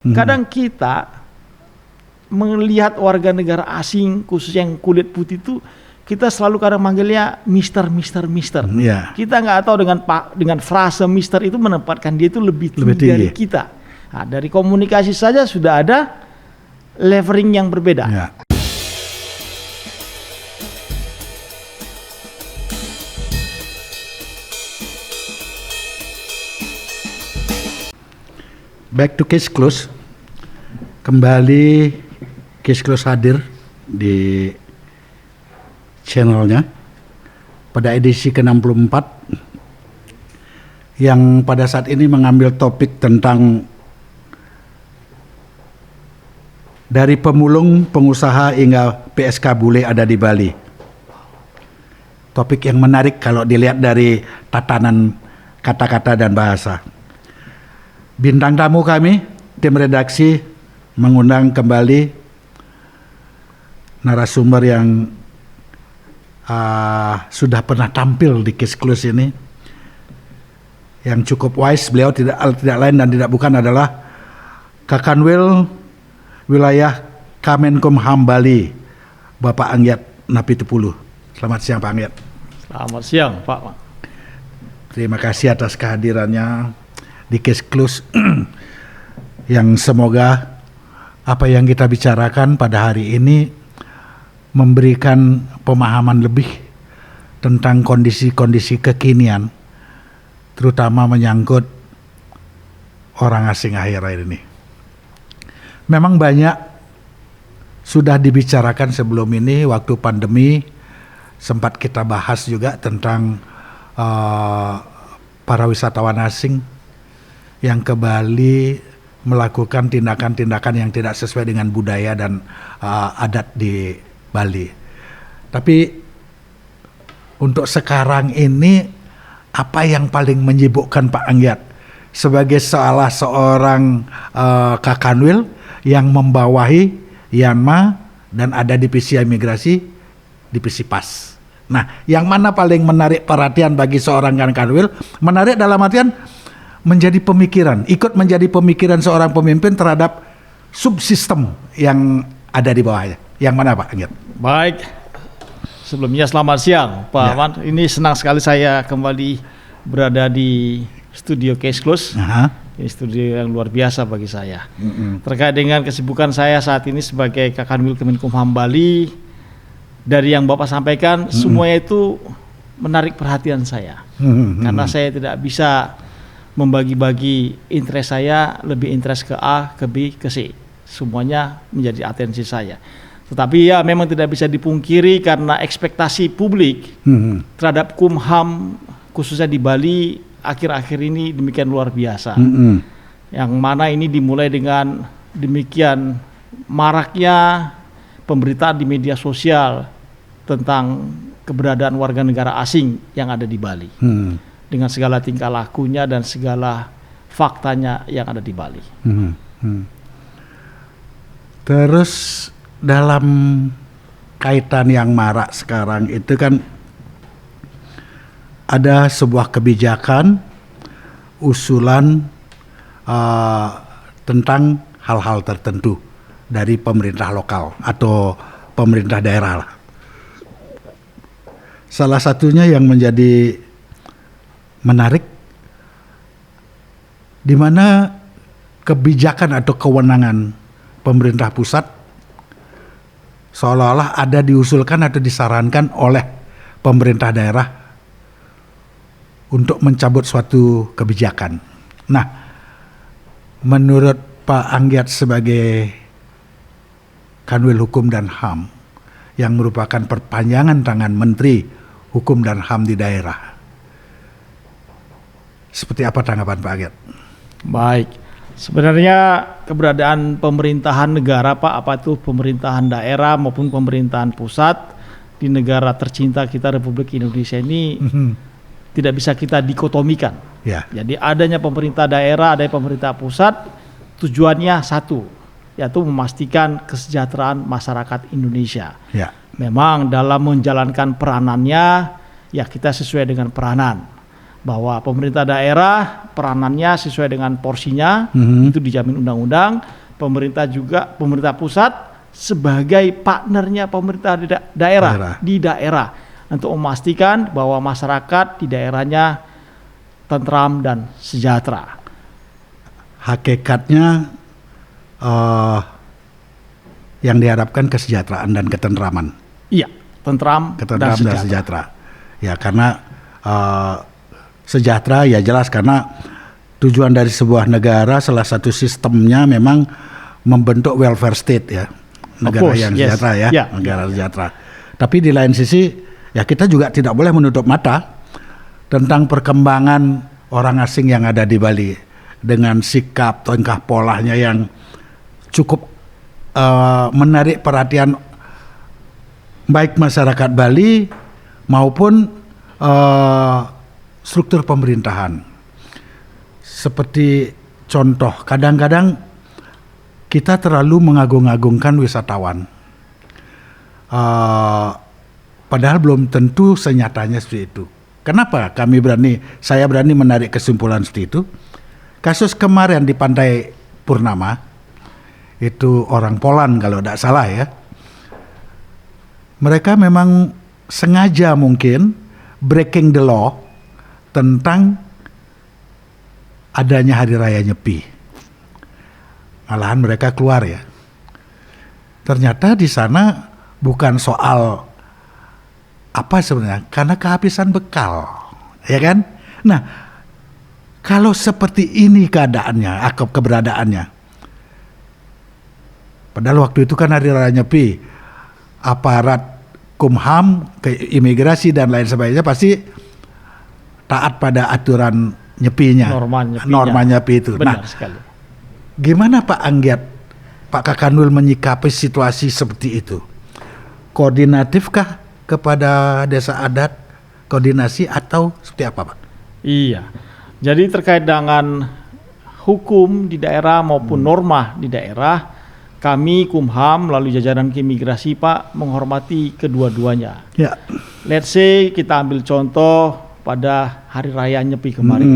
Kadang kita melihat warga negara asing, khusus yang kulit putih itu, kita selalu kadang manggilnya Mister. Yeah. Kita nggak tahu dengan frase Mister itu menempatkan dia itu lebih tinggi dari kita. Nah, dari komunikasi saja sudah ada leveling yang berbeda. Yeah. Back to Case Close. Kembali Case Close hadir di channelnya pada edisi ke-64 yang pada saat ini mengambil topik tentang dari pemulung, pengusaha hingga PSK bule ada di Bali. Topik yang menarik kalau dilihat dari tatanan kata-kata dan bahasa. Bintang tamu kami, tim redaksi mengundang kembali narasumber yang sudah pernah tampil di Case Close ini, yang cukup wise. Beliau tidak lain dan tidak bukan adalah Kakanwil Wilayah Kemenkumham Bali, Bapak Angyat Napitupulu. Selamat siang Pak Angyat. Selamat siang Pak. Terima kasih atas kehadirannya di Case Close yang semoga apa yang kita bicarakan pada hari ini memberikan pemahaman lebih tentang kondisi-kondisi kekinian, terutama menyangkut orang asing akhir-akhir ini. Memang banyak sudah dibicarakan sebelum ini, waktu pandemi sempat kita bahas juga tentang para wisatawan asing yang ke Bali melakukan tindakan-tindakan yang tidak sesuai dengan budaya dan adat di Bali. Tapi untuk sekarang ini, apa yang paling menyibukkan Pak Angyat sebagai salah seorang Kakanwil yang membawahi Yanma dan ada divisi imigrasi, divisi PAS. Nah, yang mana paling menarik perhatian bagi seorang Kakanwil? Menarik dalam artian menjadi pemikiran, ikut menjadi pemikiran seorang pemimpin terhadap subsistem yang ada di bawahnya. Yang mana Pak Angyat? Baik, sebelumnya selamat siang Pak Ahmad. Ini senang sekali saya kembali berada di studio Case Close. Ini studio yang luar biasa bagi saya. Terkait dengan kesibukan saya saat ini sebagai Kakanwil Kemenkumham Bali, dari yang Bapak sampaikan, semuanya itu menarik perhatian saya. Karena saya tidak bisa membagi-bagi interest saya, lebih interest ke A, ke B, ke C. Semuanya menjadi atensi saya. Tetapi ya memang tidak bisa dipungkiri karena ekspektasi publik terhadap Kumham khususnya di Bali akhir-akhir ini demikian luar biasa. Yang mana ini dimulai dengan demikian maraknya pemberitaan di media sosial tentang keberadaan warga negara asing yang ada di Bali. Dengan segala tingkah lakunya dan segala faktanya yang ada di Bali. Terus dalam kaitan yang marak sekarang itu kan ada sebuah kebijakan, usulan tentang hal-hal tertentu dari pemerintah lokal atau pemerintah daerah. Salah satunya yang menjadi menarik, di mana kebijakan atau kewenangan pemerintah pusat seolah-olah ada diusulkan atau disarankan oleh pemerintah daerah untuk mencabut suatu kebijakan. Nah, menurut Pak Angyat sebagai Kanwil Hukum dan HAM yang merupakan perpanjangan tangan Menteri Hukum dan HAM di daerah, seperti apa tanggapan Pak Angyat? Baik, sebenarnya keberadaan pemerintahan negara Pak, apa itu pemerintahan daerah maupun pemerintahan pusat di negara tercinta kita Republik Indonesia ini tidak bisa kita dikotomikan. Jadi adanya pemerintah daerah, ada pemerintah pusat, tujuannya satu, yaitu memastikan kesejahteraan masyarakat Indonesia. Memang dalam menjalankan peranannya, ya kita sesuai dengan peranan. bahwa pemerintah daerah peranannya sesuai dengan porsinya, itu dijamin undang-undang. Pemerintah pusat sebagai partnernya pemerintah daerah di daerah untuk memastikan bahwa masyarakat di daerahnya tentram dan sejahtera. Hakikatnya yang diharapkan kesejahteraan dan ketentraman. Iya, tentram dan sejahtera. Ya, karena sejahtera ya jelas, karena tujuan dari sebuah negara salah satu sistemnya memang membentuk welfare state ya, negara yang sejahtera ya, negara sejahtera. Tapi di lain sisi ya kita juga tidak boleh menutup mata tentang perkembangan orang asing yang ada di Bali dengan sikap tingkah polanya yang cukup menarik perhatian baik masyarakat Bali maupun struktur pemerintahan. Seperti contoh, kadang-kadang kita terlalu mengagung-agungkan wisatawan. Padahal belum tentu senyatanya seperti itu. Kenapa saya berani menarik kesimpulan seperti itu? Kasus kemarin di Pantai Purnama, itu orang Poland kalau tidak salah ya. Mereka memang sengaja mungkin breaking the law tentang adanya Hari Raya Nyepi. Malahan mereka keluar ya. Ternyata di sana bukan soal apa sebenarnya, karena kehabisan bekal, ya kan? Nah, kalau seperti ini keadaannya, keberadaannya, padahal waktu itu kan Hari Raya Nyepi, aparat Kumham, imigrasi dan lain sebagainya pasti taat pada aturan nyepinya, norma nyepi itu. Benar sekali. Gimana Pak Anggiat, Pak Kakanul menyikapi situasi seperti itu? Koordinatifkah kepada desa adat, koordinasi atau seperti apa Pak? Iya, jadi terkait dengan hukum di daerah maupun norma di daerah, kami Kumham melalui jajaran keimigrasi Pak menghormati kedua-duanya. Ya. Let's say kita ambil contoh pada Hari Raya Nyepi kemarin.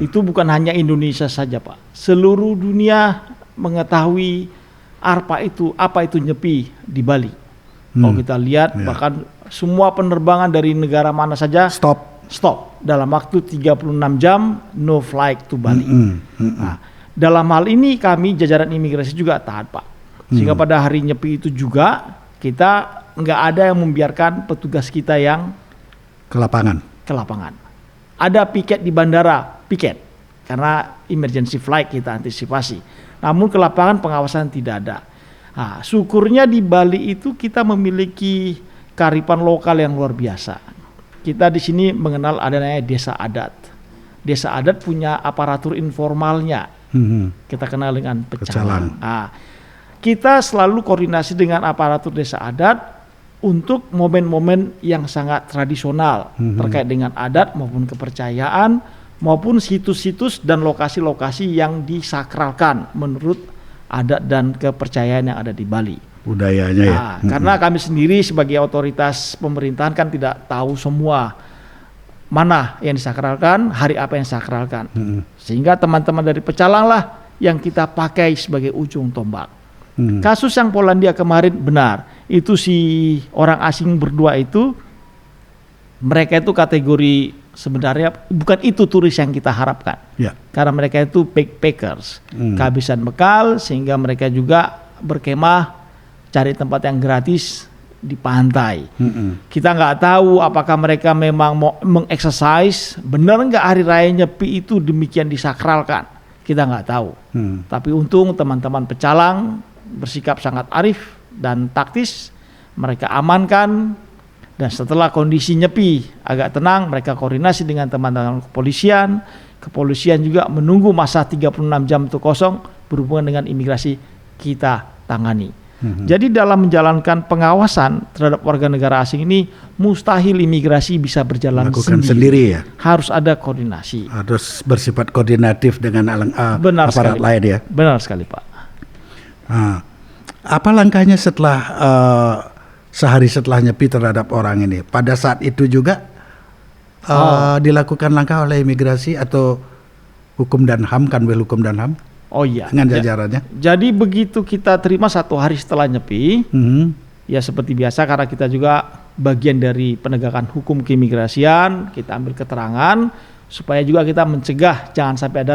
Itu bukan hanya Indonesia saja Pak. Seluruh dunia mengetahui apa itu Nyepi di Bali. Kalau kita lihat bahkan semua penerbangan dari negara mana saja stop dalam waktu 36 jam, no flight to Bali. Nah, dalam hal ini kami jajaran imigrasi juga taat Pak. Sehingga pada hari Nyepi itu juga kita nggak ada yang membiarkan petugas kita yang ke lapangan. Ada piket di bandara, karena emergency flight kita antisipasi. Namun ke lapangan pengawasan tidak ada. Nah, syukurnya di Bali itu kita memiliki kearifan lokal yang luar biasa. Kita di sini mengenal adanya desa adat. Desa adat punya aparatur informalnya. Kita kenal dengan pecalang. Nah, kita selalu koordinasi dengan aparatur desa adat untuk momen-momen yang sangat tradisional terkait dengan adat maupun kepercayaan maupun situs-situs dan lokasi-lokasi yang disakralkan menurut adat dan kepercayaan yang ada di Bali. Budayanya ya. Karena kami sendiri sebagai otoritas pemerintahan kan tidak tahu semua mana yang disakralkan, hari apa yang disakralkan. Sehingga teman-teman dari pecalang lah yang kita pakai sebagai ujung tombak. Kasus yang Polandia kemarin benar, itu si orang asing berdua itu, mereka itu kategori sebenarnya bukan itu turis yang kita harapkan. Karena mereka itu backpackers, kehabisan bekal sehingga mereka juga berkemah cari tempat yang gratis di pantai. Kita nggak tahu apakah mereka memang mau mengexercise, benar nggak Hari Raya Nyepi itu demikian disakralkan, kita nggak tahu. Tapi untung teman-teman pecalang bersikap sangat arif dan taktis, mereka amankan, dan setelah kondisi Nyepi agak tenang, mereka koordinasi dengan teman-teman kepolisian juga menunggu masa 36 jam itu kosong, berhubungan dengan imigrasi kita tangani. Jadi dalam menjalankan pengawasan terhadap warga negara asing ini mustahil imigrasi bisa berjalan sendiri ya? Harus ada koordinasi, harus bersifat koordinatif dengan aparat lain ya. Benar sekali Pak. Apa langkahnya setelah sehari setelah Nyepi terhadap orang ini? Pada saat itu juga dilakukan langkah oleh imigrasi atau hukum dan HAM, Kanwil Hukum dan HAM Oh iya. dengan jajarannya? Jadi begitu kita terima 1 hari setelah nyepi, ya seperti biasa karena kita juga bagian dari penegakan hukum keimigrasian, kita ambil keterangan supaya juga kita mencegah jangan sampai ada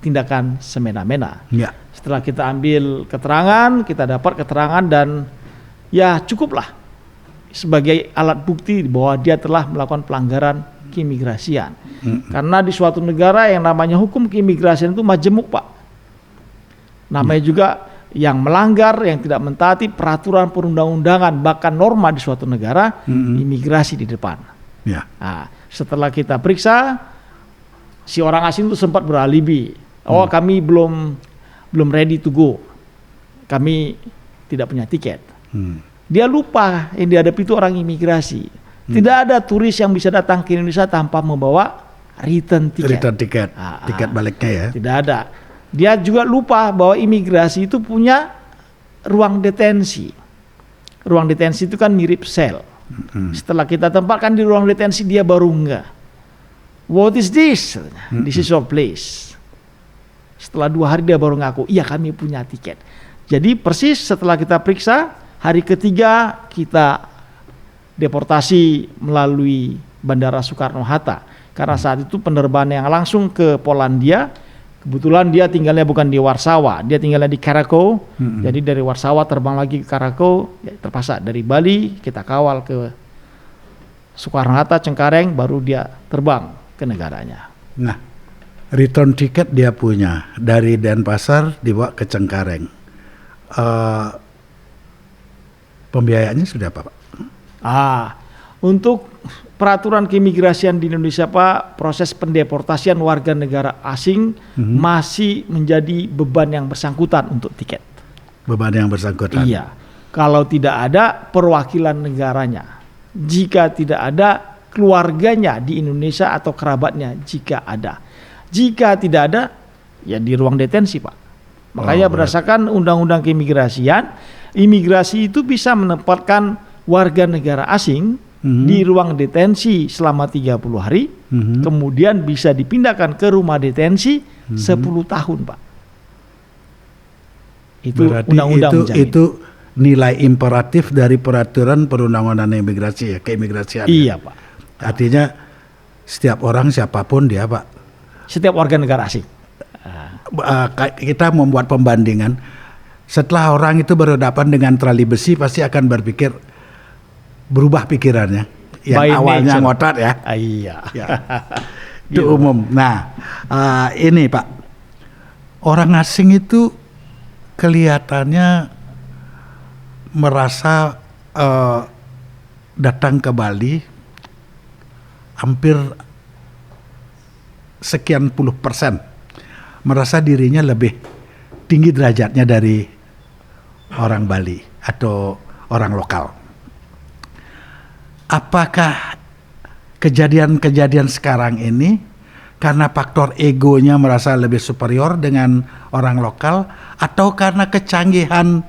tindakan semena-mena. Ya. Setelah kita ambil keterangan, kita dapat keterangan dan ya cukuplah sebagai alat bukti bahwa dia telah melakukan pelanggaran keimigrasian. Karena di suatu negara yang namanya hukum keimigrasian itu majemuk, Pak. Namanya juga yang melanggar, yang tidak mentaati peraturan perundang-undangan bahkan norma di suatu negara, imigrasi di depan. Ya. Nah, setelah kita periksa, si orang asing itu sempat beralibi, kami belum ready to go, kami tidak punya tiket. Dia lupa yang dihadapi itu orang imigrasi. Tidak ada turis yang bisa datang ke Indonesia tanpa membawa return tiket. Return tiket, tiket baliknya ya. Tidak ada. Dia juga lupa bahwa imigrasi itu punya ruang detensi. Ruang detensi itu kan mirip sel. Setelah kita tempatkan di ruang detensi, dia baru enggak. What is this? This is your place. Setelah 2 hari dia baru ngaku, iya kami punya tiket. Jadi persis setelah kita periksa, hari ketiga kita deportasi melalui Bandara Soekarno-Hatta. Karena saat itu penerbangan yang langsung ke Polandia, kebetulan dia tinggalnya bukan di Warsawa, dia tinggalnya di Krakow. Jadi dari Warsawa terbang lagi ke Krakow, ya terpaksa dari Bali kita kawal ke Soekarno-Hatta, Cengkareng, baru dia terbang ke negaranya. Nah, return tiket dia punya dari Denpasar dibawa ke Cengkareng. Pembiayaannya sudah apa, Pak? Untuk peraturan keimigrasian di Indonesia, Pak, proses pendeportasian warga negara asing masih menjadi beban yang bersangkutan untuk tiket. Beban yang bersangkutan. Iya. Kalau tidak ada perwakilan negaranya, jika tidak ada keluarganya di Indonesia atau kerabatnya jika ada. Jika tidak ada, ya di ruang detensi, Pak. Makanya berdasarkan Undang-Undang Keimigrasian, imigrasi itu bisa menempatkan warga negara asing di ruang detensi selama 30 hari, kemudian bisa dipindahkan ke rumah detensi 10 tahun, Pak. Itu berarti undang-undang menjamin. itu nilai imperatif dari peraturan perundang-undangan imigrasi ya, keimigrasian. Iya, Pak. Artinya setiap orang siapapun dia, Pak. Setiap warga negara asing. Kita membuat pembandingan. Setelah orang itu berhadapan dengan tali besi, pasti akan berubah pikirannya. Yang By awalnya nature. ngotot ya. Iya. Ya. Itu umum. Nah, ini Pak, orang asing itu kelihatannya merasa datang ke Bali hampir sekian puluh persen merasa dirinya lebih tinggi derajatnya dari orang Bali atau orang lokal. Apakah kejadian-kejadian sekarang ini karena faktor egonya merasa lebih superior dengan orang lokal, atau karena kecanggihan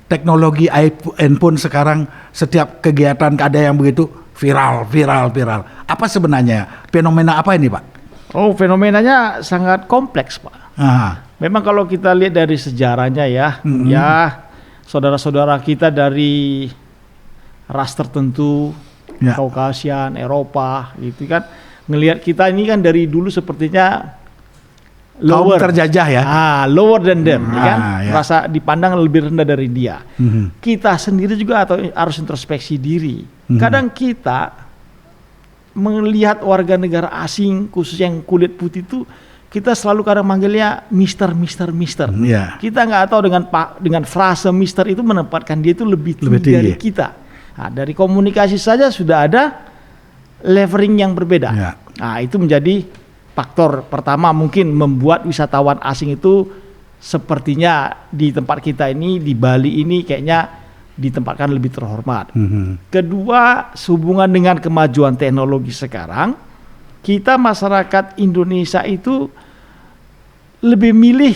teknologi handphone sekarang setiap kegiatan ada yang begitu viral. Apa sebenarnya fenomena apa ini, Pak? Fenomenanya sangat kompleks, Pak. Memang kalau kita lihat dari sejarahnya ya, saudara-saudara kita dari ras tertentu, Kaukasian, Eropa, gitu kan, ngelihat kita ini kan dari dulu sepertinya lower, kaum terjajah ya, lower than them, kan, merasa dipandang lebih rendah dari dia. Kita sendiri juga harus introspeksi diri. Kadang kita melihat warga negara asing, khusus yang kulit putih itu, kita selalu kadang manggilnya Mister. Kita nggak tahu dengan frase Mister itu menempatkan dia itu lebih tinggi dari kita. Nah, dari komunikasi saja sudah ada leveling yang berbeda. Nah, itu menjadi faktor pertama mungkin membuat wisatawan asing itu sepertinya di tempat kita ini, di Bali ini kayaknya ditempatkan lebih terhormat. Kedua, sehubungan dengan kemajuan teknologi sekarang, kita masyarakat Indonesia itu lebih milih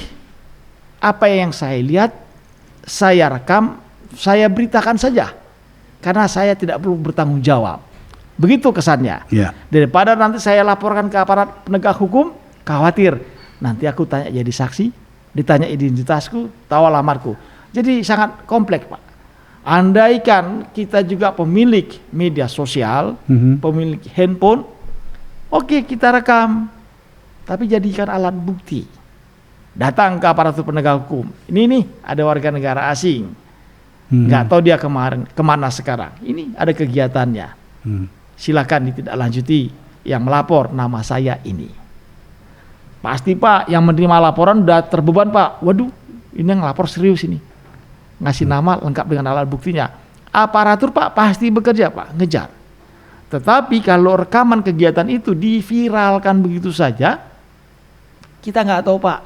apa yang saya lihat, saya rekam, saya beritakan saja, karena saya tidak perlu bertanggung jawab. Begitu kesannya. Ya. Daripada nanti saya laporkan ke aparat penegak hukum, khawatir nanti aku tanya jadi saksi, ditanya identitasku, tahu alamatku. Jadi sangat kompleks, Pak. Andaikan kita juga pemilik media sosial, pemilik handphone, oke, kita rekam, tapi jadikan alat bukti. Datang ke aparatur penegak hukum. Ini nih ada warga negara asing, nggak tahu dia kemana sekarang. Ini ada kegiatannya. Silakan ditindaklanjuti. Yang melapor nama saya ini. Pasti Pak, yang menerima laporan udah terbeban Pak. Waduh, ini yang lapor serius ini. Ngasih nama lengkap dengan alat buktinya. Aparatur Pak pasti bekerja Pak, ngejar. Tetapi kalau rekaman kegiatan itu diviralkan begitu saja, kita nggak tahu Pak.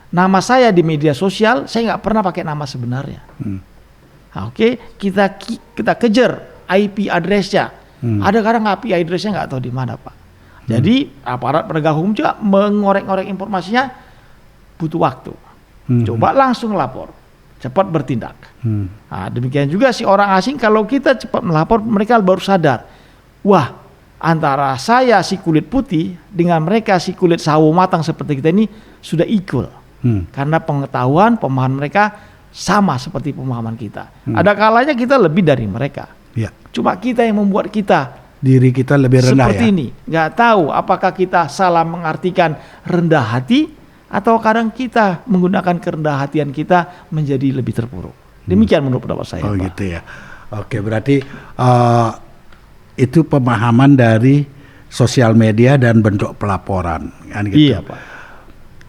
Nama saya di media sosial, saya nggak pernah pakai nama sebenarnya. Nah, oke, kita kejar IP address-nya. Ada kadang IP address-nya nggak tahu di mana Pak. Jadi aparat penegak hukum juga mengorek-ngorek informasinya butuh waktu. Coba langsung lapor, cepat bertindak. Nah, demikian juga si orang asing, kalau kita cepat melapor, mereka baru sadar. Wah, antara saya si kulit putih dengan mereka si kulit sawo matang seperti kita ini sudah equal. Karena pengetahuan, pemahaman mereka sama seperti pemahaman kita. Ada kalanya kita lebih dari mereka. Ya. Cuma kita yang membuat diri kita lebih rendah seperti ya. ini. Nggak tahu apakah kita salah mengartikan rendah hati atau kadang kita menggunakan kerendah hatian kita menjadi lebih terpuruk. Demikian menurut pendapat saya. Oh Pak. gitu ya. Oke, berarti itu pemahaman dari sosial media dan bentuk pelaporan kan gitu. Iya Pak.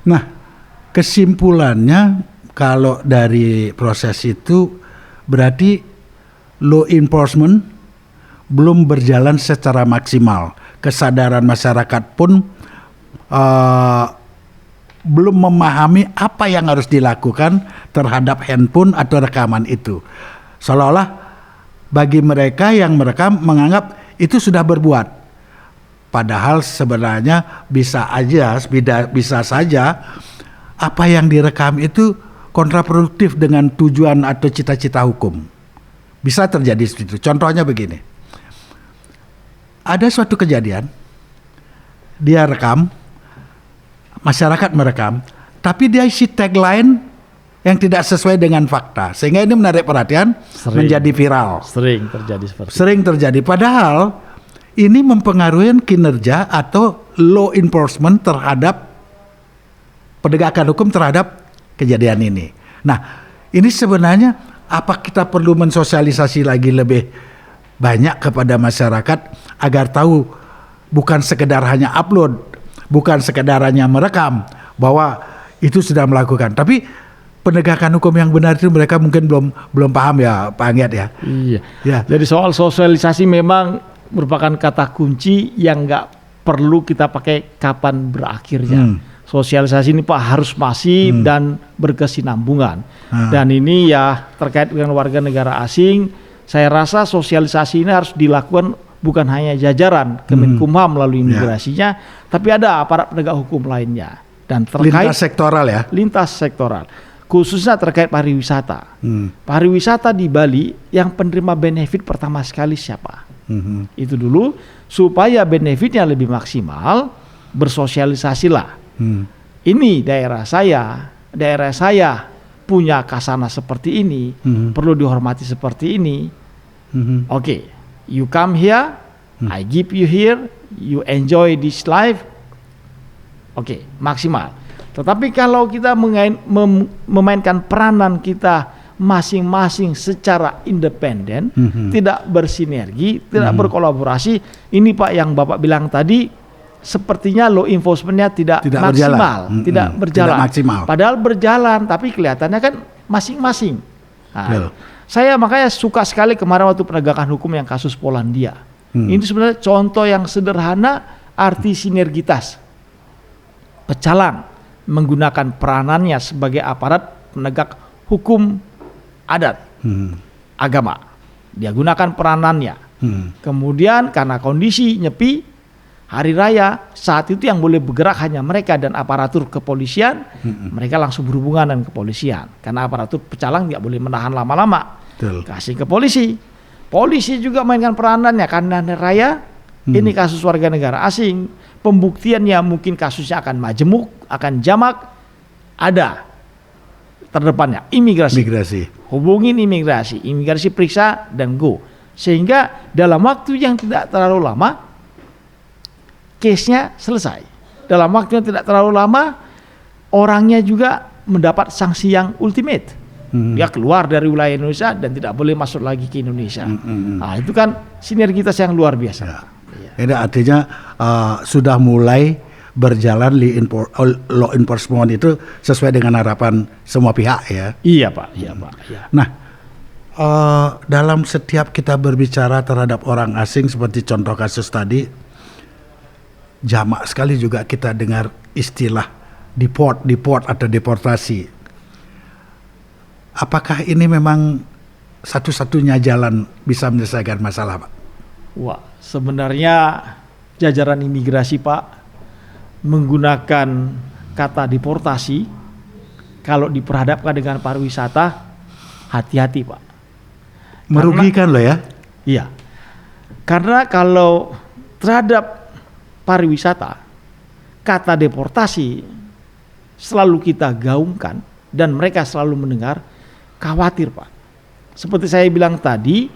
Nah, kesimpulannya kalau dari proses itu berarti law enforcement belum berjalan secara maksimal. Kesadaran masyarakat pun belum memahami apa yang harus dilakukan terhadap handphone atau rekaman itu. Seolah-olah bagi mereka yang merekam menganggap itu sudah berbuat. Padahal sebenarnya bisa saja apa yang direkam itu kontraproduktif dengan tujuan atau cita-cita hukum. Bisa terjadi seperti itu. Contohnya begini. Ada suatu kejadian, dia rekam, masyarakat merekam, tapi dia isi tagline yang tidak sesuai dengan fakta. Sehingga ini menarik perhatian, menjadi viral. Sering terjadi seperti itu. Sering terjadi. Padahal ini mempengaruhi kinerja atau law enforcement terhadap penegakan hukum terhadap kejadian ini. Nah, ini sebenarnya apa kita perlu mensosialisasi lagi lebih banyak kepada masyarakat agar tahu bukan sekedar hanya upload, bukan sekedar hanya merekam bahwa itu sudah melakukan, tapi penegakan hukum yang benar itu mereka mungkin belum paham ya Pak Anggiat ya. Iya. Ya. Jadi soal sosialisasi memang merupakan kata kunci yang nggak perlu kita pakai kapan berakhirnya. Sosialisasi ini Pak harus masif dan berkesinambungan. Dan ini ya terkait dengan warga negara asing, saya rasa sosialisasi ini harus dilakukan bukan hanya jajaran Kemenkumham melalui imigrasinya, tapi ada aparat penegak hukum lainnya. Dan terkait lintas sektoral ya. Lintas sektoral. Khususnya terkait pariwisata. Pariwisata di Bali yang penerima benefit pertama sekali siapa? Itu dulu supaya benefitnya lebih maksimal, bersosialisasilah. Ini daerah saya punya kasana seperti ini, perlu dihormati seperti ini. Oke, you come here, I give you here, you enjoy this life. Oke, maksimal. Tetapi kalau kita memainkan peranan kita masing-masing secara independen, tidak bersinergi, tidak berkolaborasi, ini Pak yang Bapak bilang tadi, sepertinya law enforcement-nya tidak maksimal, tidak berjalan. Tidak maksimal. Padahal berjalan, tapi kelihatannya kan masing-masing. Nah, saya makanya suka sekali kemarin waktu penegakan hukum yang kasus Polandia. Ini sebenarnya contoh yang sederhana arti sinergitas. Pecalang menggunakan peranannya sebagai aparat penegak hukum adat, agama. Dia gunakan peranannya. Kemudian karena kondisi nyepi, hari raya, saat itu yang boleh bergerak hanya mereka dan aparatur kepolisian, mereka langsung berhubungan dengan kepolisian. Karena aparatur pecalang tidak boleh menahan lama-lama, kasih ke polisi. Polisi juga mainkan peranannya karena raya. Ini kasus warga negara asing. Pembuktiannya mungkin kasusnya akan majemuk, akan jamak. Ada terdepannya imigrasi. Hubungin imigrasi periksa dan go. Sehingga dalam waktu yang tidak terlalu lama case-nya selesai. Dalam waktu yang tidak terlalu lama orangnya juga mendapat sanksi yang ultimate. Dia keluar dari wilayah Indonesia dan tidak boleh masuk lagi ke Indonesia. Nah, itu kan sinergitas yang luar biasa. Ya. Ini artinya sudah mulai berjalan law enforcement itu sesuai dengan harapan semua pihak ya. Iya Pak, iya Pak. Ya. Nah, dalam setiap kita berbicara terhadap orang asing seperti contoh kasus tadi, jamak sekali juga kita dengar istilah deport atau deportasi. Apakah ini memang satu-satunya jalan bisa menyelesaikan masalah, Pak? Wah, sebenarnya jajaran imigrasi Pak menggunakan kata deportasi kalau diperhadapkan dengan pariwisata, hati-hati Pak. Merugikan loh ya? Iya, karena kalau terhadap pariwisata, kata deportasi selalu kita gaungkan dan mereka selalu mendengar, khawatir Pak. Seperti saya bilang tadi,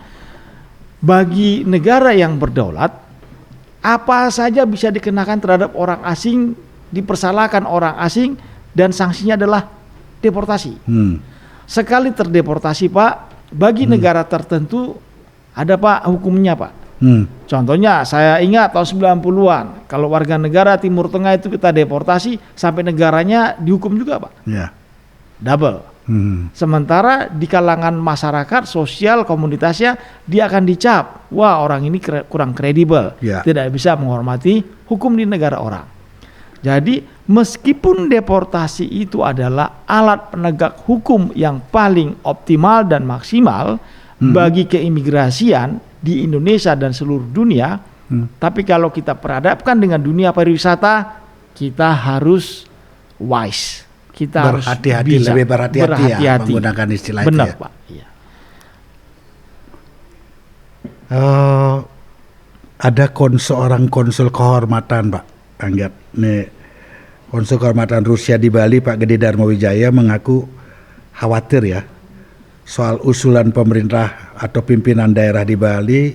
bagi negara yang berdaulat, apa saja bisa dikenakan terhadap orang asing, dipersalahkan orang asing, dan sanksinya adalah deportasi. Sekali terdeportasi Pak, bagi negara tertentu ada Pak hukumnya Pak. Contohnya saya ingat tahun 90-an, kalau warga negara Timur Tengah itu kita deportasi sampai negaranya dihukum juga Pak. Double. Sementara di kalangan masyarakat sosial komunitasnya dia akan dicap, wah orang ini kurang kredibel, tidak bisa menghormati hukum di negara orang. Jadi meskipun deportasi itu adalah alat penegak hukum yang paling optimal dan maksimal bagi keimigrasian di Indonesia dan seluruh dunia, tapi kalau kita perhadapkan dengan dunia pariwisata, kita harus wise. Kita berhati-hati, harus lebih berhati-hati ya menggunakan istilah benar, itu ya. Pak. Iya. Ada seorang konsul kehormatan Pak, anggap nih konsul kehormatan Rusia di Bali Pak Gede Darmawijaya mengaku khawatir ya soal usulan pemerintah atau pimpinan daerah di Bali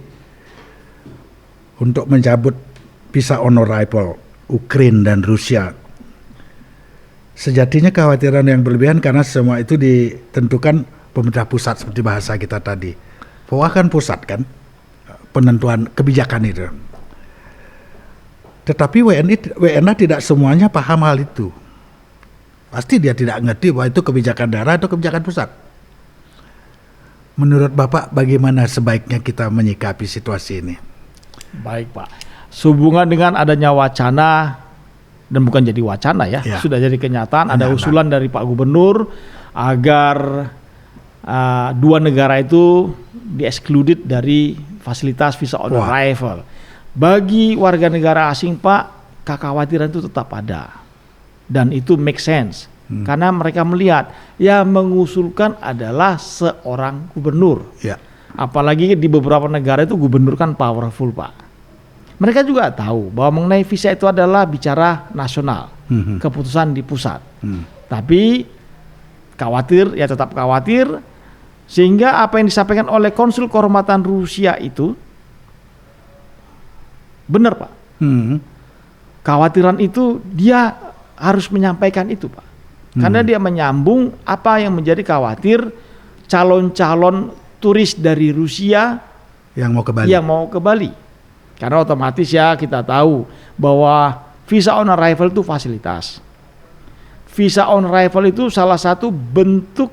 untuk mencabut visa on arrival Ukraina dan Rusia. Sejatinya kekhawatiran yang berlebihan karena semua itu ditentukan pemerintah pusat seperti bahasa kita tadi. Bahwa kan pusat kan penentuan kebijakan itu. Tetapi WNA tidak semuanya paham hal itu. Pasti dia tidak ngerti bahwa itu kebijakan daerah atau kebijakan pusat. Menurut Bapak bagaimana sebaiknya kita menyikapi situasi ini? Baik Pak, sehubungan dengan adanya wacana dan bukan jadi wacana ya, sudah jadi kenyataan. Ada usulan dari Pak Gubernur agar dua negara itu di-excluded dari fasilitas visa on arrival. Bagi warga negara asing Pak, kekhawatiran itu tetap ada dan itu make sense karena mereka melihat yang mengusulkan adalah seorang gubernur. Apalagi di beberapa negara itu gubernur kan powerful Pak. Mereka juga tahu bahwa mengenai visa itu adalah bicara nasional, keputusan di pusat. Tapi khawatir, ya tetap khawatir, sehingga apa yang disampaikan oleh konsul kehormatan Rusia itu benar Pak. Kekhawatiran itu dia harus menyampaikan itu Pak. Karena dia menyambung apa yang menjadi khawatir calon-calon turis dari Rusia yang mau ke Bali. Karena otomatis ya kita tahu bahwa visa on arrival itu fasilitas. Visa on arrival itu salah satu bentuk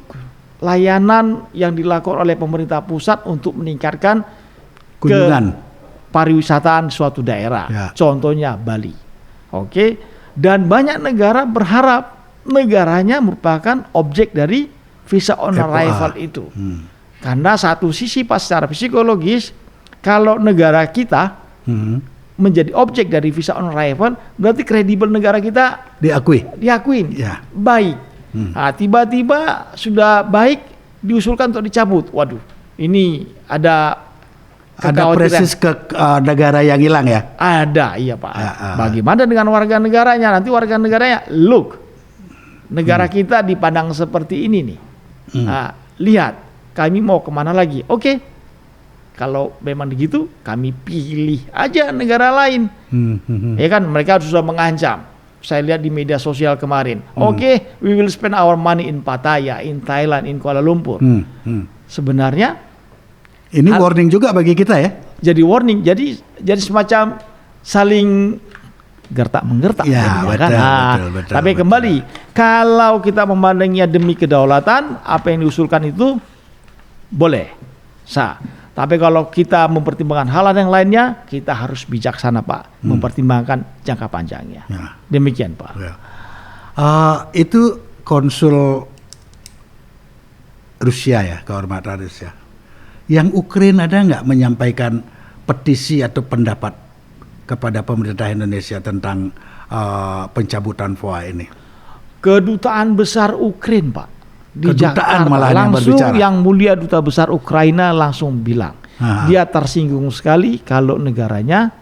layanan yang dilakukan oleh pemerintah pusat untuk meningkatkan kunjungan pariwisataan suatu daerah. Contohnya Bali. Oke. Dan banyak negara berharap negaranya merupakan objek dari visa on arrival itu. Karena satu sisi pas secara psikologis kalau negara kita menjadi objek dari visa on arrival, berarti kredibel negara kita diakuin. Baik. Nah, tiba-tiba sudah baik diusulkan untuk dicabut. Waduh, ini ada Ada presis ke negara yang hilang ya? Ada, iya Pak. Bagaimana dengan warga negaranya? Nanti warga negaranya, look, negara kita dipandang seperti ini nih. Lihat, kami mau kemana lagi? Oke, kalau memang begitu, kami pilih aja negara lain. Ya kan, mereka sudah mengancam. Saya lihat di media sosial kemarin. Oke, we will spend our money in Pattaya, in Thailand, in Kuala Lumpur. Sebenarnya ini warning juga bagi kita ya. Jadi warning, jadi semacam saling gertak menggertak. Ya, betul, kan? betul. Tapi kembali, kalau kita memandangnya demi kedaulatan, apa yang diusulkan itu boleh, sah. Tapi kalau kita mempertimbangkan hal yang lainnya, kita harus bijaksana Pak, mempertimbangkan jangka panjangnya. Ya. Demikian Pak. Ya. Itu konsul Rusia ya, kehormatan Rusia. Yang Ukraina ada nggak menyampaikan petisi atau pendapat kepada pemerintah Indonesia tentang pencabutan FOA ini? Kedutaan besar Ukraina Pak di Kedutaan Jakarta malah langsung berbicara. Yang mulia duta besar Ukraina langsung bilang dia tersinggung sekali kalau negaranya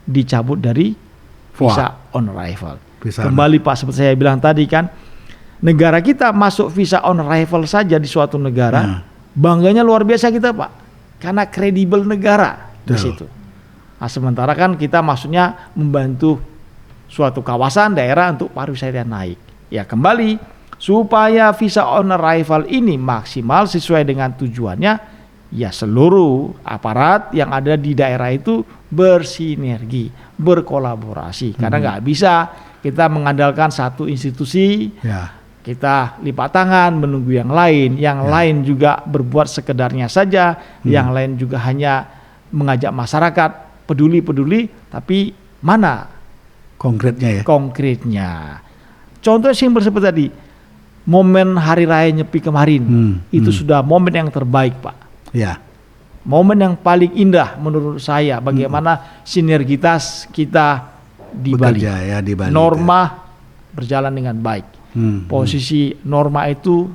dicabut dari visa on arrival. Kembali Pak, seperti saya bilang tadi kan, negara kita masuk visa on arrival saja di suatu negara, bangganya luar biasa kita Pak, karena kredibel negara di situ. Nah, sementara kan kita maksudnya membantu suatu kawasan daerah untuk pariwisata naik. Ya kembali, supaya visa on arrival ini maksimal sesuai dengan tujuannya, ya seluruh aparat yang ada di daerah itu bersinergi, berkolaborasi. Karena nggak bisa kita mengandalkan satu institusi, kita lipat tangan menunggu yang lain juga berbuat sekedarnya saja, yang lain juga hanya mengajak masyarakat peduli, tapi mana konkretnya ya? Konkretnya. Contoh simpel seperti tadi, momen Hari Raya Nyepi kemarin, itu sudah momen yang terbaik Pak. Ya. Momen yang paling indah menurut saya, bagaimana sinergitas kita di Bali. Ya, di Bali. Norma berjalan dengan baik. Posisi norma itu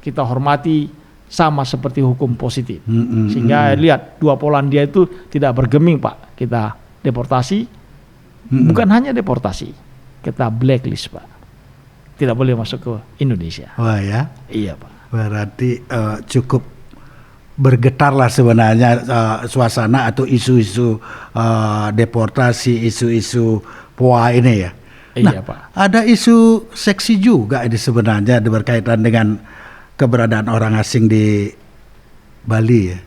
kita hormati sama seperti hukum positif. Sehingga lihat, dua Polandia itu tidak bergeming Pak. Kita deportasi, bukan hanya deportasi, kita blacklist Pak. Tidak boleh masuk ke Indonesia. Wah ya? Iya Pak. Berarti cukup bergetarlah sebenarnya suasana atau isu-isu deportasi, isu-isu POA ini ya. Iya Pak. Ada isu seksi juga ini sebenarnya berkaitan dengan keberadaan orang asing di Bali ya.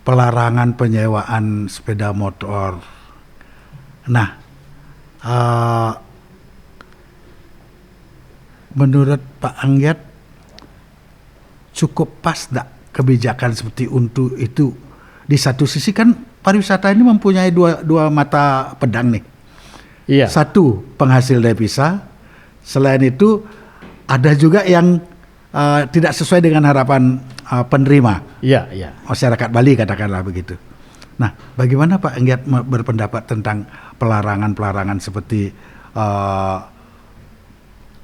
Pelarangan penyewaan sepeda motor. Nah, menurut Pak Anggiat cukup pas enggak kebijakan seperti untuk itu? Di satu sisi kan pariwisata ini mempunyai dua mata pedang nih. Iya. Satu, penghasil devisa. Selain itu ada juga yang tidak sesuai dengan harapan penerima. Iya. Masyarakat Bali katakanlah begitu. Nah, bagaimana Pak Anggiat berpendapat tentang pelarangan seperti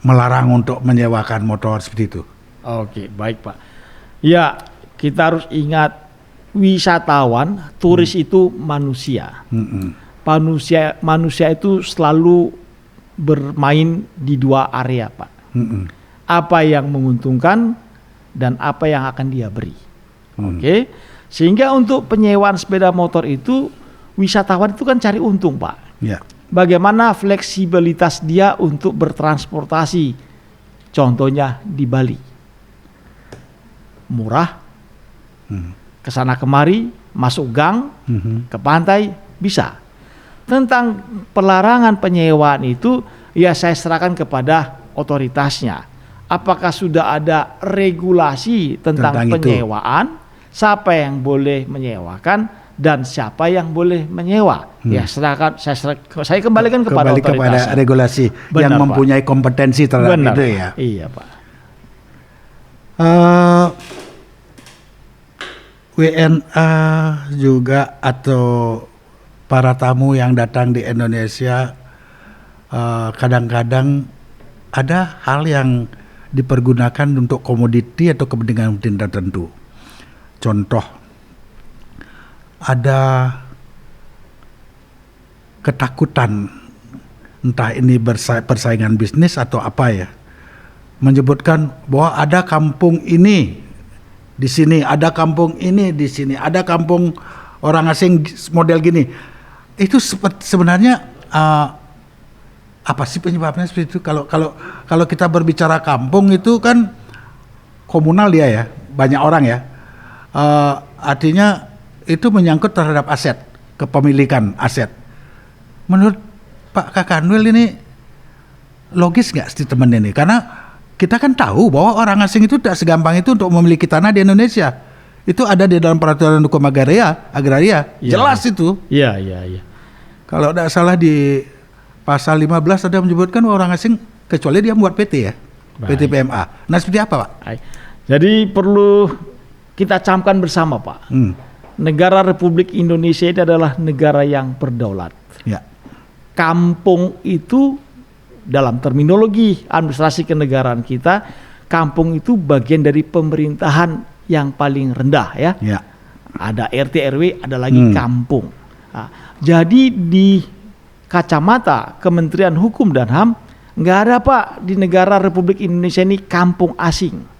melarang untuk menyewakan motor seperti itu? Oke, baik Pak. Ya, kita harus ingat wisatawan, turis itu manusia. Manusia itu selalu bermain di dua area Pak. Apa yang menguntungkan dan apa yang akan dia beri. Oke. Sehingga untuk penyewaan sepeda motor itu, wisatawan itu kan cari untung Pak. Ya. Bagaimana fleksibilitas dia untuk bertransportasi. Contohnya di Bali. Murah. Kesana kemari, masuk gang, ke pantai, bisa. Tentang pelarangan penyewaan itu, ya saya serahkan kepada otoritasnya. Apakah sudah ada regulasi tentang penyewaan, siapa yang boleh menyewakan dan siapa yang boleh menyewa? Ya serahkan, saya kembalikan kepada otoritas. Kepada regulasi. Benar, yang mempunyai Pak. Kompetensi terhadap itu ya. Iya Pak. WNA juga atau para tamu yang datang di Indonesia kadang-kadang ada hal yang dipergunakan untuk komoditi atau kepentingan tertentu. Contoh ada ketakutan, entah ini persaingan bisnis atau apa ya, menyebutkan bahwa ada kampung ini di sini, ada kampung ini di sini, ada kampung orang asing model gini. Itu sebenarnya apa sih penyebabnya seperti itu? Kalau kita berbicara kampung itu kan komunal dia ya, banyak orang ya. Artinya itu menyangkut terhadap aset, kepemilikan aset. Menurut Pak Kakanwil ini logis nggak statement ini? Karena kita kan tahu bahwa orang asing itu tidak segampang itu untuk memiliki tanah di Indonesia. Itu ada di dalam peraturan hukum agraria, jelas itu. Iya. Kalau tidak salah di pasal 15 ada menyebutkan orang asing kecuali dia membuat PT ya, PT PMA. Nah seperti apa Pak? Baik. Jadi perlu kita camkan bersama Pak. Negara Republik Indonesia ini adalah negara yang berdaulat. Ya. Kampung itu dalam terminologi administrasi kenegaraan kita, kampung itu bagian dari pemerintahan yang paling rendah ya. Ya. Ada RT RW, ada lagi kampung. Nah, jadi di kacamata Kementerian Hukum dan HAM nggak ada Pak di negara Republik Indonesia ini kampung asing.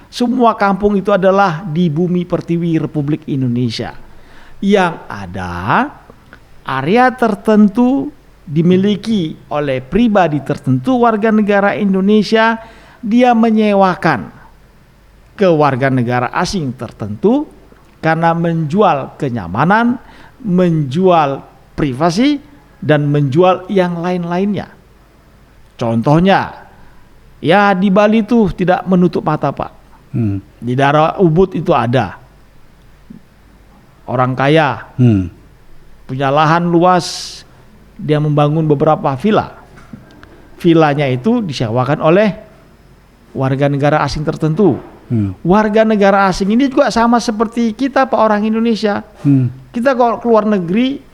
Semua kampung itu adalah di bumi pertiwi Republik Indonesia. Yang ada area tertentu dimiliki oleh pribadi tertentu warga negara Indonesia, dia menyewakan ke warga negara asing tertentu karena menjual kenyamanan, menjual privasi, dan menjual yang lain-lainnya. Contohnya, ya di Bali itu tidak menutup mata Pak. Di daerah Ubud itu ada orang kaya, punya lahan luas, dia membangun beberapa villa. Villanya itu disewakan oleh warga negara asing tertentu. Warga negara asing ini juga sama seperti kita Pak, orang Indonesia. Kita kalau keluar negeri,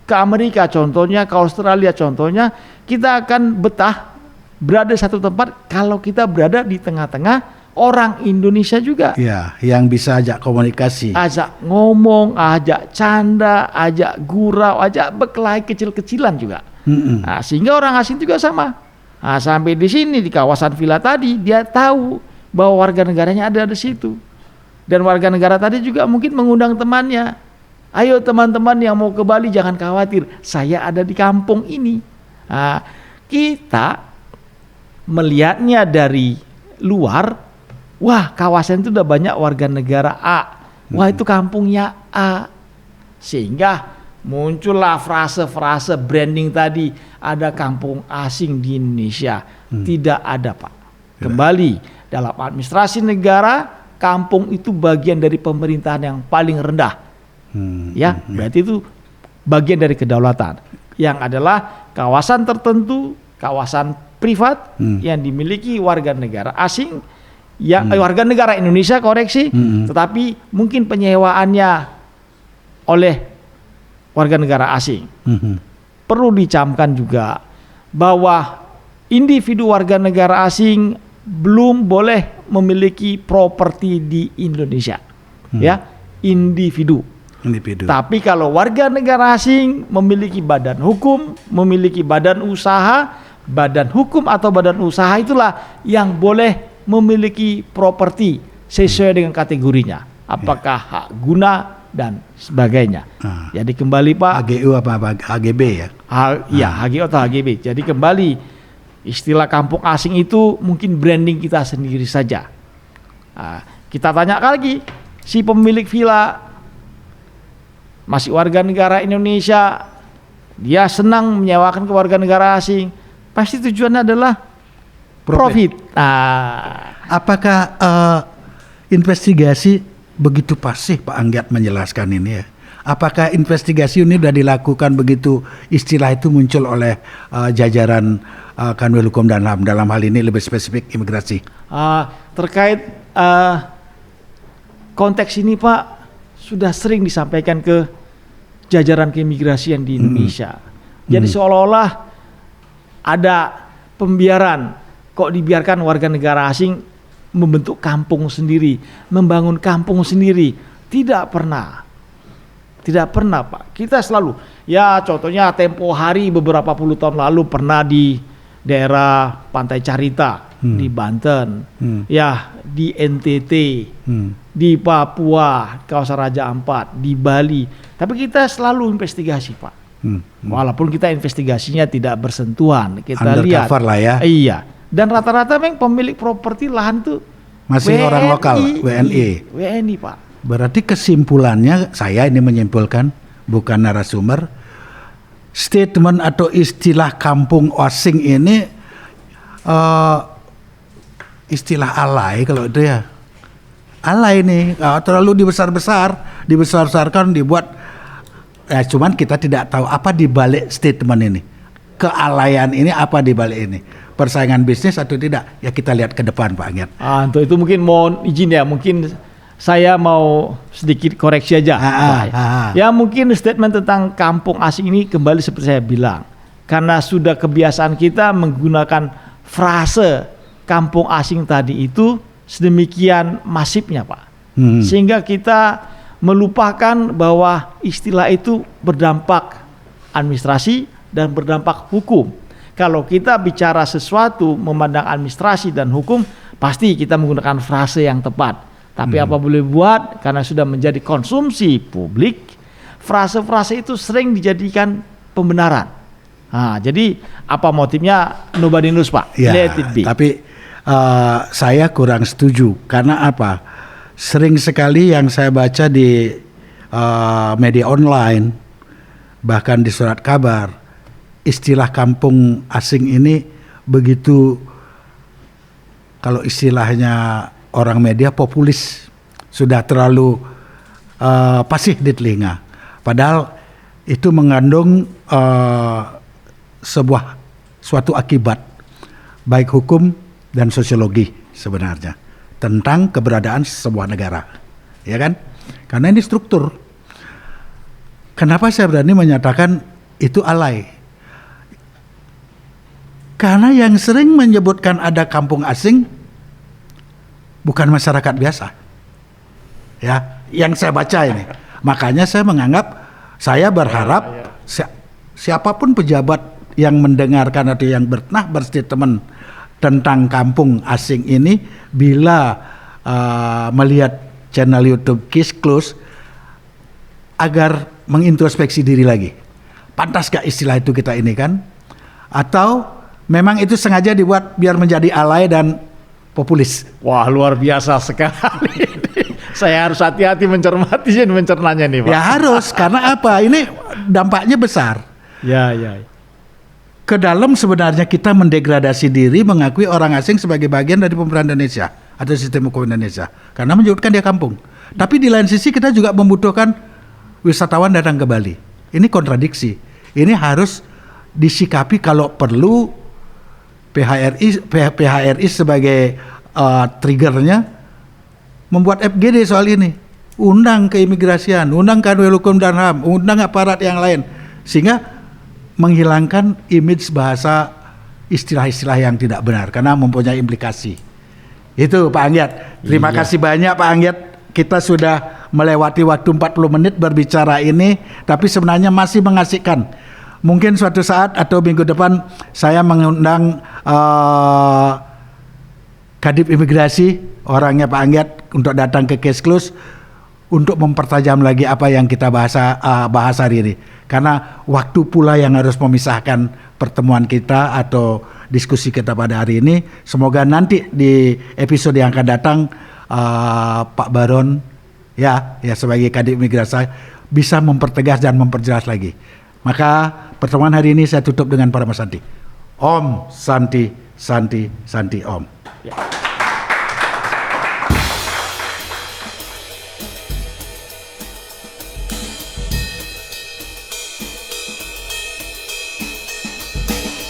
ke Amerika contohnya, ke Australia contohnya, kita akan betah berada di satu tempat kalau kita berada di tengah-tengah orang Indonesia juga. Ya, yang bisa ajak komunikasi. Ajak ngomong, ajak canda, ajak gurau, ajak berkelahi kecil-kecilan juga. Nah, sehingga orang asing juga sama. Nah, sampai di sini di kawasan villa tadi, dia tahu bahwa warga negaranya ada di situ. Dan warga negara tadi juga mungkin mengundang temannya. Ayo teman-teman yang mau ke Bali jangan khawatir, saya ada di kampung ini. Nah, kita melihatnya dari luar, wah kawasan itu udah banyak warga negara A, wah itu kampungnya A. Sehingga muncullah frase-frase branding tadi, ada kampung asing di Indonesia. Tidak ada Pak. Kembali, dalam administrasi negara, kampung itu bagian dari pemerintahan yang paling rendah. Berarti itu bagian dari kedaulatan. Yang adalah kawasan tertentu, kawasan privat yang dimiliki warga negara asing, yang warga negara Indonesia tetapi mungkin penyewaannya oleh warga negara asing. Perlu dicamkan juga bahwa individu warga negara asing belum boleh memiliki properti di Indonesia. Ya, individu. Tapi kalau warga negara asing memiliki badan hukum, memiliki badan usaha, badan hukum atau badan usaha itulah yang boleh memiliki properti sesuai dengan kategorinya. Apakah hak guna dan sebagainya. Jadi kembali Pak. HGU apa HGB ya? Ya, HGU atau HGB. Jadi kembali istilah kampung asing itu mungkin branding kita sendiri saja. Kita tanya lagi, si pemilik villa masih warga negara Indonesia, dia senang menyewakan ke warga negara asing, pasti tujuannya adalah profit. Apakah investigasi begitu pasif Pak Anggiat menjelaskan ini ya? Apakah investigasi ini sudah dilakukan begitu istilah itu muncul oleh jajaran Kanwil Hukum dan HAM, dalam hal ini lebih spesifik imigrasi? Terkait konteks ini Pak, sudah sering disampaikan ke jajaran keimigrasian di Indonesia. Jadi seolah-olah ada pembiaran, kok dibiarkan warga negara asing membentuk kampung sendiri, membangun kampung sendiri. Tidak pernah. Tidak pernah Pak. Kita selalu, ya contohnya tempo hari beberapa puluh tahun lalu pernah di daerah Pantai Carita di Banten, ya di NTT, di Papua, kawasan Raja Ampat, di Bali. Tapi kita selalu investigasi Pak. Walaupun kita investigasinya tidak bersentuhan, kita lihat. Undercover lah ya. Iya. Dan rata-rata memang pemilik properti lahan itu masih WNI, orang lokal, WNI. WNI Pak. Berarti kesimpulannya, saya ini menyimpulkan, bukan narasumber, statement atau istilah kampung asing ini istilah alay kalau itu ya. Alay nih, terlalu dibesar-besarkan, dibuat. Ya, cuman kita tidak tahu apa di balik statement ini. Kealayan ini apa di balik ini? Persaingan bisnis atau tidak? Ya kita lihat ke depan Pak Anget. Untuk itu mungkin mohon izin ya, mungkin saya mau sedikit koreksi aja. Ya mungkin statement tentang kampung asing ini kembali seperti saya bilang, karena sudah kebiasaan kita menggunakan frase kampung asing tadi itu sedemikian masifnya Pak, sehingga kita melupakan bahwa istilah itu berdampak administrasi dan berdampak hukum. Kalau kita bicara sesuatu memandang administrasi dan hukum, pasti kita menggunakan frase yang tepat. Tapi apa boleh buat, karena sudah menjadi konsumsi publik, frase-frase itu sering dijadikan pembenaran. Jadi apa motifnya nobody knows Pak. Ya, let it be. Tapi saya kurang setuju. Karena apa? Sering sekali yang saya baca di media online, bahkan di surat kabar, istilah kampung asing ini begitu, kalau istilahnya orang media, populis, sudah terlalu pasif di telinga. Padahal itu mengandung suatu akibat baik hukum dan sosiologi sebenarnya tentang keberadaan sebuah negara, ya kan? Karena ini struktur. Kenapa saya berani menyatakan itu alay? Karena yang sering menyebutkan ada kampung asing bukan masyarakat biasa. Ya, yang saya baca ini. Makanya saya berharap siapapun pejabat yang mendengarkan atau yang pernah berstatement tentang kampung asing ini, bila melihat channel YouTube Case Close, agar mengintrospeksi diri lagi. Pantas gak istilah itu kita ini kan? Atau memang itu sengaja dibuat biar menjadi alay dan populis? Wah, luar biasa sekali. Saya harus hati-hati mencernanya nih Pak. Ya harus, karena apa? Ini dampaknya besar. Ya. Ke dalam sebenarnya kita mendegradasi diri, mengakui orang asing sebagai bagian dari pemerintahan Indonesia atau sistem hukum Indonesia, karena menyebutkan dia kampung. Tapi di lain sisi kita juga membutuhkan wisatawan datang ke Bali. Ini kontradiksi. Ini harus disikapi, kalau perlu PHRI sebagai triggernya membuat FGD soal ini. Undang keimigrasian, undang Kanwil Hukum dan HAM, undang aparat yang lain, sehingga menghilangkan image bahasa istilah-istilah yang tidak benar karena mempunyai implikasi. Itu Pak Anggit. Terima kasih banyak Pak Anggit. Kita sudah melewati waktu 40 menit berbicara ini, tapi sebenarnya masih mengasihkan. Mungkin suatu saat atau minggu depan saya mengundang Kadip Imigrasi, orangnya Pak Anggit, untuk datang ke Case Close untuk mempertajam lagi apa yang kita bahas hari ini. Karena waktu pula yang harus memisahkan pertemuan kita atau diskusi kita pada hari ini. Semoga nanti di episode yang akan datang Pak Baron ya sebagai Kadip Imigrasi bisa mempertegas dan memperjelas lagi. Maka pertemuan hari ini saya tutup dengan Parama Santi. Om Santi Santi Santi Om.